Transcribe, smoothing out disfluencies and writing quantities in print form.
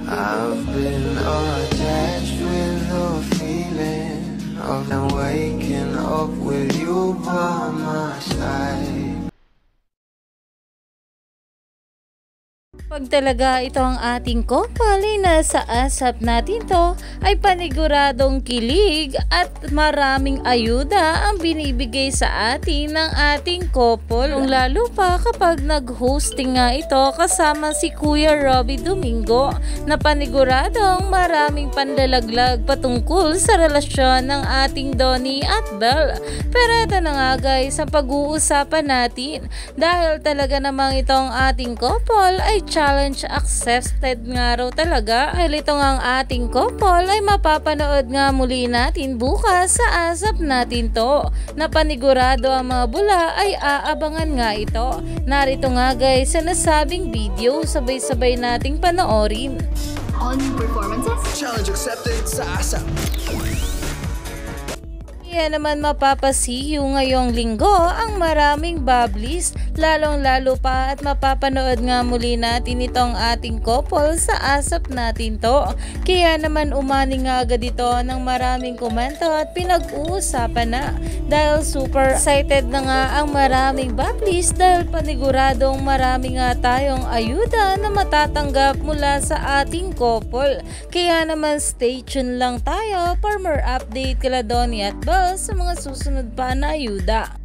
I've been attached with the feeling of them waking up with you by my side. Pag talaga ito ang ating couple ay nasa asap natin to, ay paniguradong kilig at maraming ayuda ang binibigay sa atin ng ating couple. Lalo pa kapag nag-hosting nga ito kasama si Kuya Robby Domingo, na paniguradong maraming panlalaglag patungkol sa relasyon ng ating Donnie at Belle. Pero ito na nga guys ang pag-uusapan natin, dahil talaga namang itong ating couple ay challenge accepted nga raw talaga. Ay ito nga ang ating couple ay mapapanood nga muli natin bukas sa asap natin to, na panigurado ang mga bula ay aabangan nga ito. Narito nga guys sa nasabing video, sabay-sabay nating panoorin. All new performances? Challenge accepted sa ASAP. Kaya naman mapapasiyo ngayong linggo ang maraming bubblies, lalong-lalo pa at mapapanood nga muli natin itong ating couple sa asap natin to. Kaya naman umani nga agad ito ng maraming komento at pinag-uusapan na, dahil super excited na nga ang maraming bubblies, dahil paniguradong marami nga tayong ayuda na matatanggap mula sa ating couple. Kaya naman stay tuned lang tayo for more update kila Donnie at Belle sa mga susunod pa na ayuda.